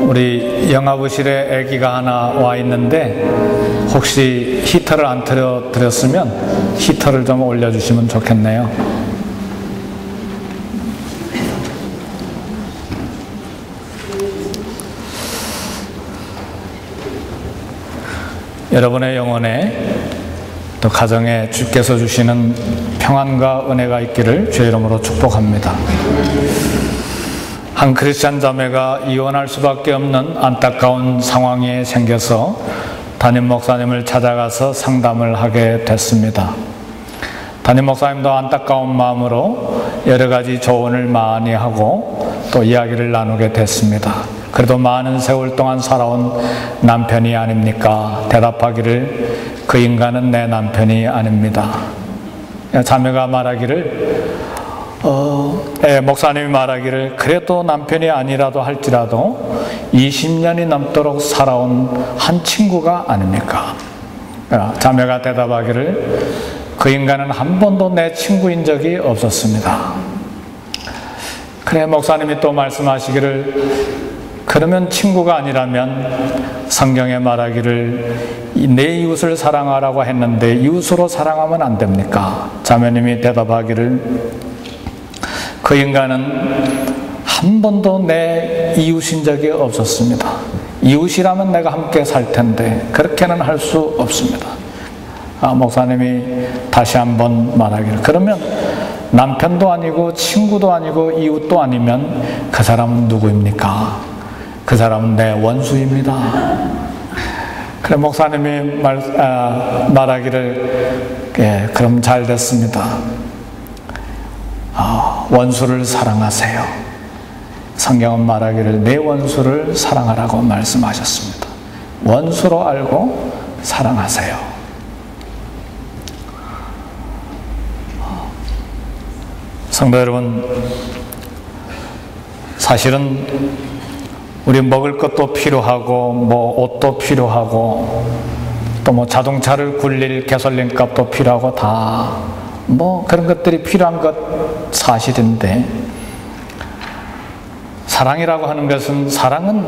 우리 영화부실에 아기가 하나 와 있는데 혹시 히터를 안 틀어드렸으면 히터를 좀 올려주시면 좋겠네요. 여러분의 영혼에 또 가정에 주께서 주시는 평안과 은혜가 있기를 주의 이름으로 축복합니다. 한 크리스찬 자매가 이혼할 수밖에 없는 안타까운 상황이 생겨서 담임 목사님을 찾아가서 상담을 하게 됐습니다. 담임 목사님도 안타까운 마음으로 여러 가지 조언을 많이 하고 또 이야기를 나누게 됐습니다. 그래도 많은 세월 동안 살아온 남편이 아닙니까? 대답하기를 그 인간은 내 남편이 아닙니다. 자매가 말하기를 목사님이 말하기를 그래도 남편이 아니라도 할지라도 20년이 넘도록 살아온 한 친구가 아닙니까? 자매가 대답하기를 그 인간은 한 번도 내 친구인 적이 없었습니다. 그래, 목사님이 또 말씀하시기를 그러면 친구가 아니라면 성경에 말하기를 내 이웃을 사랑하라고 했는데 이웃으로 사랑하면 안 됩니까? 자매님이 대답하기를 그 인간은 한 번도 내 이웃인 적이 없었습니다. 이웃이라면 내가 함께 살 텐데 그렇게는 할 수 없습니다. 목사님이 다시 한번 말하기를 그러면 남편도 아니고 친구도 아니고 이웃도 아니면 그 사람은 누구입니까? 그 사람은 내 원수입니다. 그래, 목사님이 말하기를 그럼 잘 됐습니다. 원수를 사랑하세요. 성경은 말하기를 내 원수를 사랑하라고 말씀하셨습니다. 원수로 알고 사랑하세요. 성도 여러분, 사실은 우리 먹을 것도 필요하고 뭐 옷도 필요하고 또 뭐 자동차를 굴릴 가솔린 값도 필요하고 다 뭐 그런 것들이 필요한 것 사실인데, 사랑이라고 하는 것은, 사랑은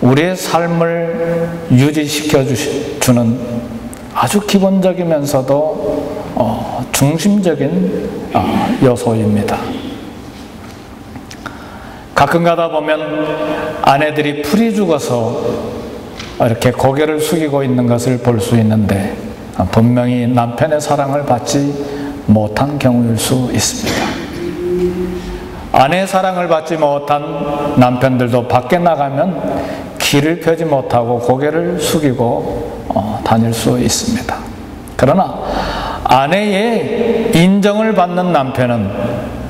우리의 삶을 유지시켜 주는 아주 기본적이면서도 중심적인 요소입니다. 가끔 가다 보면 아내들이 풀이 죽어서 이렇게 고개를 숙이고 있는 것을 볼 수 있는데 분명히 남편의 사랑을 받지 못한 경우일 수 있습니다. 아내의 사랑을 받지 못한 남편들도 밖에 나가면 길을 펴지 못하고 고개를 숙이고 다닐 수 있습니다. 그러나 아내의 인정을 받는 남편은,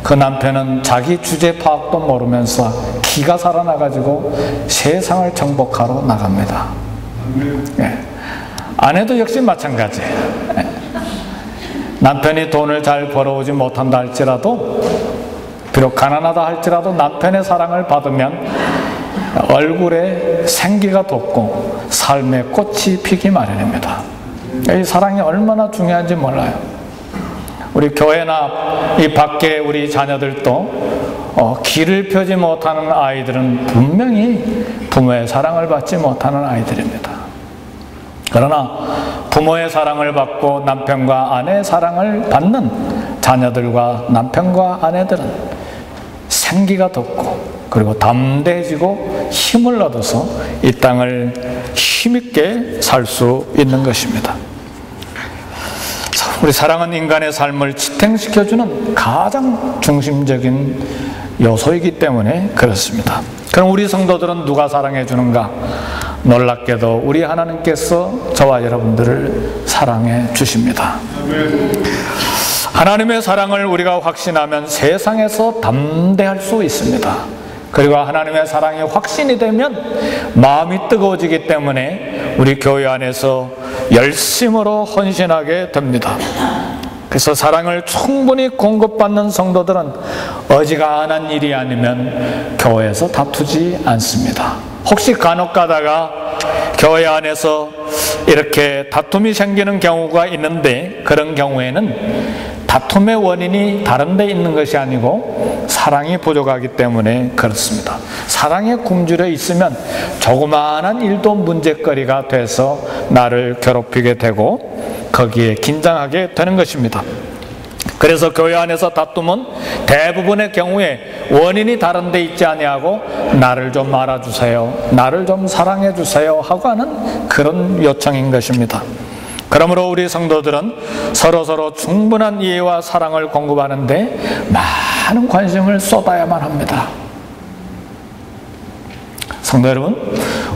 그 남편은 자기 주제 파악도 모르면서 기가 살아나가지고 세상을 정복하러 나갑니다. 아내도 역시 마찬가지예요. 남편이 돈을 잘 벌어오지 못한다 할지라도, 비록 가난하다 할지라도 남편의 사랑을 받으면 얼굴에 생기가 돋고 삶의 꽃이 피기 마련입니다. 이 사랑이 얼마나 중요한지 몰라요. 우리 교회나 이 밖에 우리 자녀들도 길을 펴지 못하는 아이들은 분명히 부모의 사랑을 받지 못하는 아이들입니다. 그러나 부모의 사랑을 받고 남편과 아내의 사랑을 받는 자녀들과 남편과 아내들은 생기가 돋고 그리고 담대해지고 힘을 얻어서 이 땅을 힘있게 살 수 있는 것입니다. 우리 사랑은 인간의 삶을 지탱시켜주는 가장 중심적인 요소이기 때문에 그렇습니다. 그럼 우리 성도들은 누가 사랑해 주는가? 놀랍게도 우리 하나님께서 저와 여러분들을 사랑해 주십니다. 하나님의 사랑을 우리가 확신하면 세상에서 담대할 수 있습니다. 그리고 하나님의 사랑이 확신이 되면 마음이 뜨거워지기 때문에 우리 교회 안에서 열심으로 헌신하게 됩니다. 그래서 사랑을 충분히 공급받는 성도들은 어지간한 일이 아니면 교회에서 다투지 않습니다. 혹시 간혹 가다가 교회 안에서 이렇게 다툼이 생기는 경우가 있는데, 그런 경우에는 다툼의 원인이 다른 데 있는 것이 아니고 사랑이 부족하기 때문에 그렇습니다. 사랑에 굶주려 있으면 조그마한 일도 문제거리가 돼서 나를 괴롭히게 되고 거기에 긴장하게 되는 것입니다. 그래서 교회 안에서 다툼은 대부분의 경우에 원인이 다른 데 있지 아니하고 나를 좀 알아주세요, 나를 좀 사랑해 주세요 하고 하는 그런 요청인 것입니다. 그러므로 우리 성도들은 서로서로 충분한 이해와 사랑을 공급하는데 많은 관심을 쏟아야만 합니다. 성도 여러분,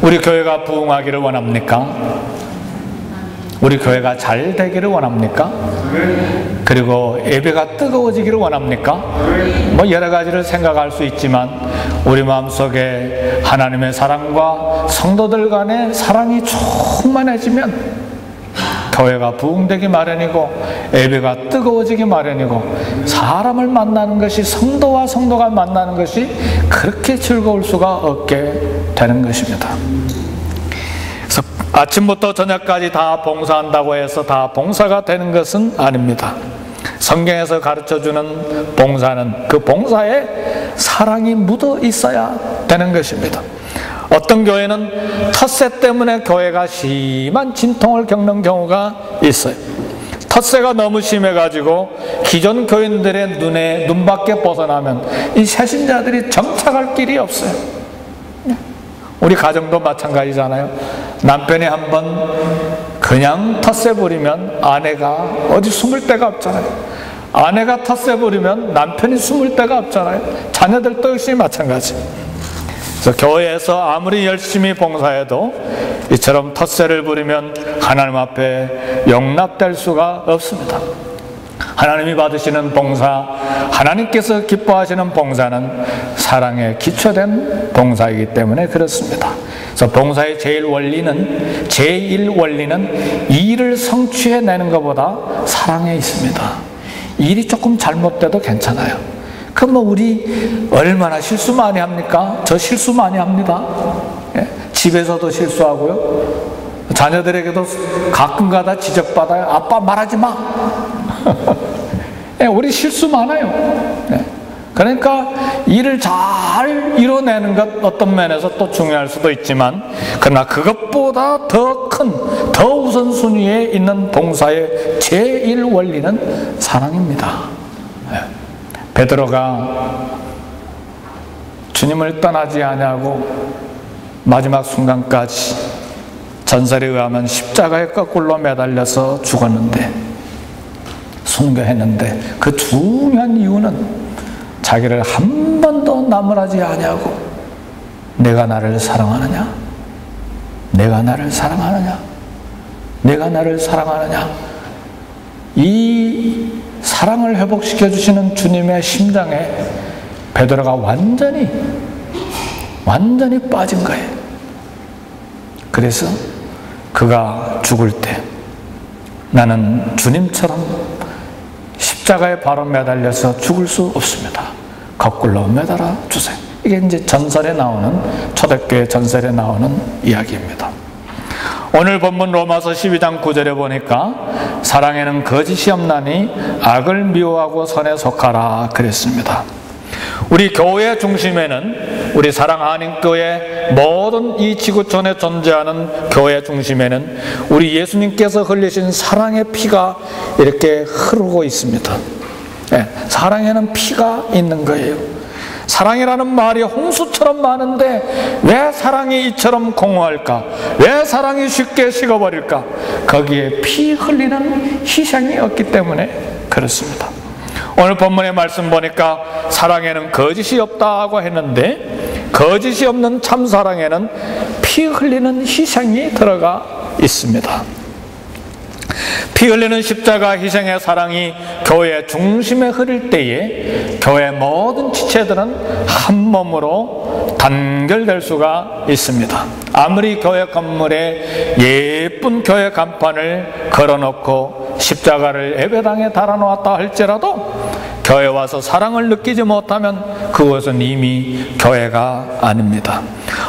우리 교회가 부흥하기를 원합니까? 우리 교회가 잘 되기를 원합니까? 그리고 예배가 뜨거워지기를 원합니까? 뭐 여러 가지를 생각할 수 있지만 우리 마음속에 하나님의 사랑과 성도들 간의 사랑이 충만해지면 교회가 부흥되기 마련이고 예배가 뜨거워지기 마련이고 사람을 만나는 것이, 성도와 성도가 만나는 것이 그렇게 즐거울 수가 없게 되는 것입니다. 그래서 아침부터 저녁까지 다 봉사한다고 해서 다 봉사가 되는 것은 아닙니다. 성경에서 가르쳐주는 봉사는 그 봉사에 사랑이 묻어 있어야 되는 것입니다. 어떤 교회는 텃세 때문에 교회가 심한 진통을 겪는 경우가 있어요. 텃세가 너무 심해가지고 기존 교인들의 눈밖에 벗어나면 이 새신자들이 정착할 길이 없어요. 우리 가정도 마찬가지잖아요. 남편이 한번 그냥 텃세 부리면 아내가 어디 숨을 데가 없잖아요. 아내가 텃세 부리면 남편이 숨을 데가 없잖아요. 자녀들도 역시 마찬가지. 그래서 교회에서 아무리 열심히 봉사해도 이처럼 텃세를 부리면 하나님 앞에 용납될 수가 없습니다. 하나님이 받으시는 봉사, 하나님께서 기뻐하시는 봉사는 사랑에 기초된 봉사이기 때문에 그렇습니다. 그래서 봉사의 제1 원리는 일을 성취해내는 것보다 사랑에 있습니다. 일이 조금 잘못돼도 괜찮아요. 그럼 뭐 우리 얼마나 실수 많이 합니까? 저 실수 많이 합니다. 예? 집에서도 실수하고요. 자녀들에게도 가끔가다 지적받아요. 아빠 말하지 마. 예, 우리 실수 많아요. 예. 그러니까 일을 잘 이뤄내는 것 어떤 면에서 또 중요할 수도 있지만, 그러나 그것보다 더 큰, 더 우선순위에 있는 봉사의 제1 원리는 사랑입니다. 예. 베드로가 주님을 떠나지 아니하고 마지막 순간까지 전설에 의하면 십자가에 거꾸로 매달려서 죽었는데, 순교했는데, 그 중요한 이유는 자기를 한 번도 나무라지 아니하고 내가 나를 사랑하느냐? 내가 나를 사랑하느냐? 내가 나를 사랑하느냐? 이 사랑을 회복시켜 주시는 주님의 심장에 베드로가 완전히 빠진 거예요. 그래서 그가 죽을 때 나는 주님처럼 십자가에 바로 매달려서 죽을 수 없습니다. 거꾸로 매달아 주세요. 이게 이제 전설에 나오는, 초대교회 전설에 나오는 이야기입니다. 오늘 본문 로마서 12장 9절에 보니까 사랑에는 거짓이 없나니 악을 미워하고 선에 속하라 그랬습니다. 우리 교회 중심에는, 우리 사랑 한인교회 모든 이 지구촌에 존재하는 교회 중심에는 우리 예수님께서 흘리신 사랑의 피가 이렇게 흐르고 있습니다. 네, 사랑에는 피가 있는 거예요. 사랑이라는 말이 홍수처럼 많은데 왜 사랑이 이처럼 공허할까? 왜 사랑이 쉽게 식어버릴까? 거기에 피 흘리는 희생이 없기 때문에 그렇습니다. 오늘 본문의 말씀 보니까 사랑에는 거짓이 없다고 했는데, 거짓이 없는 참사랑에는 피 흘리는 희생이 들어가 있습니다. 피 흘리는 십자가 희생의 사랑이 교회 중심에 흐를 때에 교회 모든 지체들은 한 몸으로 단결될 수가 있습니다. 아무리 교회 건물에 예쁜 교회 간판을 걸어놓고 십자가를 예배당에 달아놓았다 할지라도 교회 와서 사랑을 느끼지 못하면 그것은 이미 교회가 아닙니다.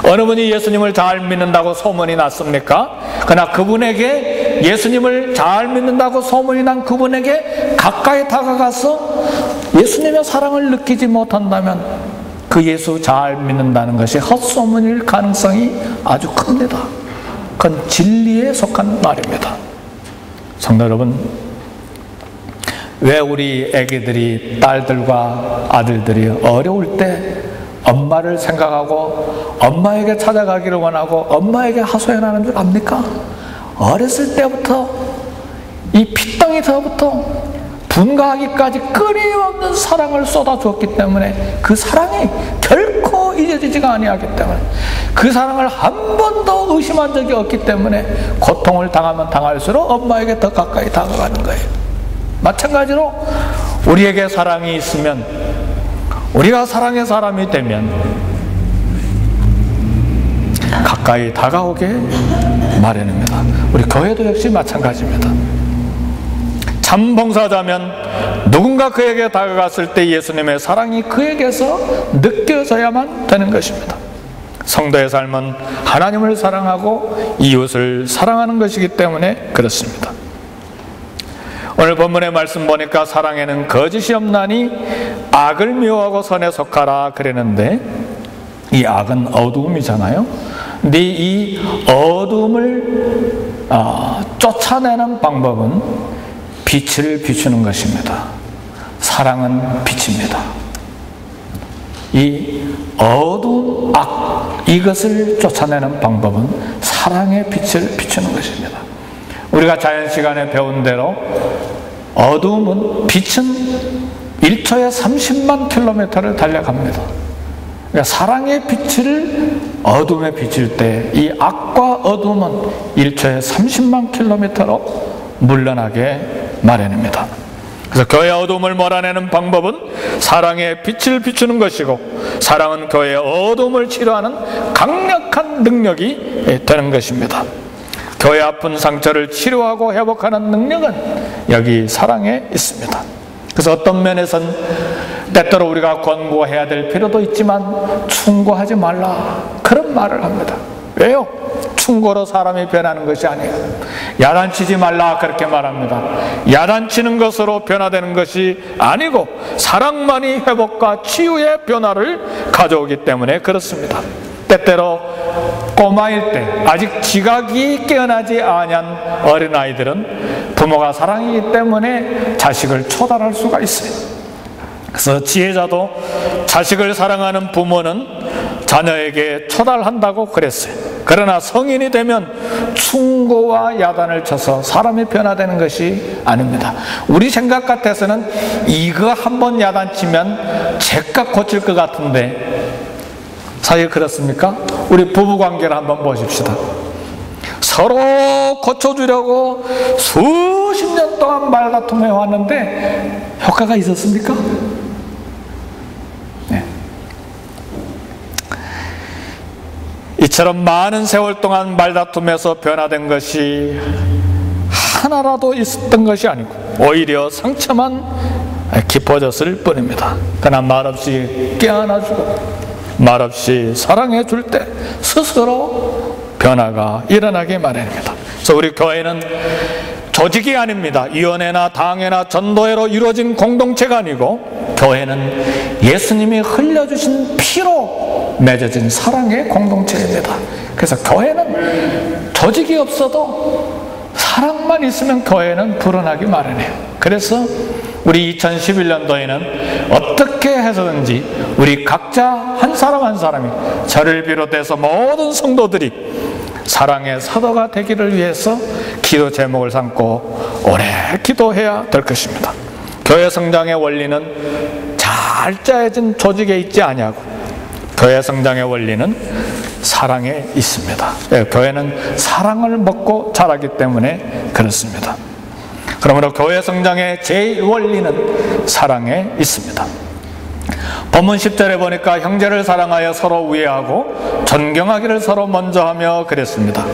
어느 분이 예수님을 잘 믿는다고 소문이 났습니까? 그러나 그분에게 예수님을 잘 믿는다고 소문이 난 그분에게 가까이 다가가서 예수님의 사랑을 느끼지 못한다면 그 예수 잘 믿는다는 것이 헛소문일 가능성이 아주 큽니다. 그건 진리에 속한 말입니다. 성도 여러분, 왜 우리 애기들이, 딸들과 아들들이 어려울 때 엄마를 생각하고 엄마에게 찾아가기를 원하고 엄마에게 하소연하는 줄 압니까? 어렸을 때부터 이 핏덩이서부터 분가하기까지 끊임없는 사랑을 쏟아주었기 때문에 그 사랑이 결코 잊어지지가 아니하기 때문에, 그 사랑을 한 번도 의심한 적이 없기 때문에 고통을 당하면 당할수록 엄마에게 더 가까이 다가가는 거예요. 마찬가지로 우리에게 사랑이 있으면, 우리가 사랑의 사람이 되면 가까이 다가오게 마련입니다. 우리 교회도 역시 마찬가지입니다. 참 봉사자면 누군가 그에게 다가갔을 때 예수님의 사랑이 그에게서 느껴져야만 되는 것입니다. 성도의 삶은 하나님을 사랑하고 이웃을 사랑하는 것이기 때문에 그렇습니다. 오늘 본문의 말씀 보니까 사랑에는 거짓이 없나니 악을 미워하고 선에 속하라 그랬는데, 이 악은 어두움이잖아요. 근데 이 어두움을 쫓아내는 방법은 빛을 비추는 것입니다. 사랑은 빛입니다. 이 어두운 악, 이것을 쫓아내는 방법은 사랑의 빛을 비추는 것입니다. 우리가 자연 시간에 배운 대로 어두움은, 빛은 1초에 30만 킬로미터를 달려갑니다. 그러니까 사랑의 빛을 어둠에 비칠 때 이 악과 어둠은 1초에 30만 킬로미터로 물러나게 마련입니다. 그래서 교회의 어둠을 몰아내는 방법은 사랑의 빛을 비추는 것이고, 사랑은 교회의 어둠을 치료하는 강력한 능력이 되는 것입니다. 교회 아픈 상처를 치료하고 회복하는 능력은 여기 사랑에 있습니다. 그래서 어떤 면에서는 때때로 우리가 권고해야 될 필요도 있지만 충고하지 말라, 그런 말을 합니다. 왜요? 충고로 사람이 변하는 것이 아니에요. 야단치지 말라, 그렇게 말합니다. 야단치는 것으로 변화되는 것이 아니고 사랑만이 회복과 치유의 변화를 가져오기 때문에 그렇습니다. 때때로 꼬마일 때, 아직 지각이 깨어나지 아니한 어린아이들은 부모가 사랑이기 때문에 자식을 초달할 수가 있어요. 그래서 지혜자도 자식을 사랑하는 부모는 자녀에게 초달한다고 그랬어요. 그러나 성인이 되면 충고와 야단을 쳐서 사람이 변화되는 것이 아닙니다. 우리 생각 같아서는 이거 한번 야단치면 제가 고칠 것 같은데, 사실 그렇습니까? 우리 부부관계를 한번 보십시다. 서로 고쳐주려고 수십 년 동안 말다툼해 왔는데 효과가 있었습니까? 네. 이처럼 많은 세월 동안 말다툼에서 변화된 것이 하나라도 있었던 것이 아니고 오히려 상처만 깊어졌을 뿐입니다. 그러나 말없이 깨어나주고 말없이 사랑해 줄 때 스스로 변화가 일어나게 마련입니다. 그래서 우리 교회는 조직이 아닙니다. 위원회나 당회나 전도회로 이루어진 공동체가 아니고, 교회는 예수님이 흘려주신 피로 맺어진 사랑의 공동체입니다. 그래서 교회는 조직이 없어도 사랑만 있으면 교회는 불어나기 마련해요. 그래서 우리 2011년도에는 어떻게 해서든지 우리 각자 한 사람 한 사람이, 저를 비롯해서 모든 성도들이 사랑의 사도가 되기를 위해서 기도 제목을 삼고 오래 기도해야 될 것입니다. 교회 성장의 원리는 잘 짜여진 조직에 있지 아니하고, 교회 성장의 원리는 사랑에 있습니다. 교회는 사랑을 먹고 자라기 때문에 그렇습니다. 그러므로 교회 성장의 제1원리는 사랑에 있습니다. 본문 10절에 보니까 형제를 사랑하여 서로 우애하고 존경하기를 서로 먼저 하며 그랬습니다.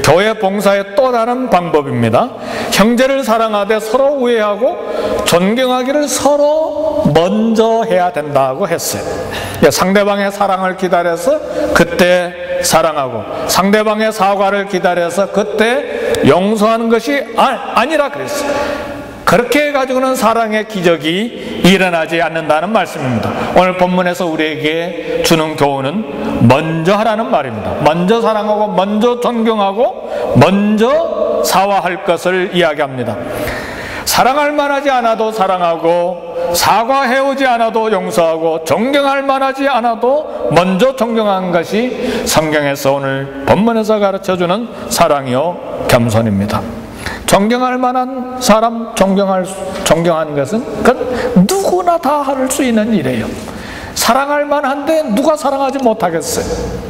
교회 봉사의 또 다른 방법입니다. 형제를 사랑하되 서로 우애하고 존경하기를 서로 먼저 해야 된다고 했어요. 상대방의 사랑을 기다려서 그때 사랑하고 상대방의 사과를 기다려서 그때 용서하는 것이 아니라 그랬어요. 그렇게 해가지고는 사랑의 기적이 일어나지 않는다는 말씀입니다. 오늘 본문에서 우리에게 주는 교훈은 먼저 하라는 말입니다. 먼저 사랑하고 먼저 존경하고 먼저 사과할 것을 이야기합니다. 사랑할 만하지 않아도 사랑하고 사과해오지 않아도 용서하고 존경할 만하지 않아도 먼저 존경하는 것이 성경에서 오늘 본문에서 가르쳐주는 사랑이요 겸손입니다. 존경할 만한 사람 존경하는 것은 그건 누구나 다 할 수 있는 일이에요. 사랑할 만한데 누가 사랑하지 못하겠어요?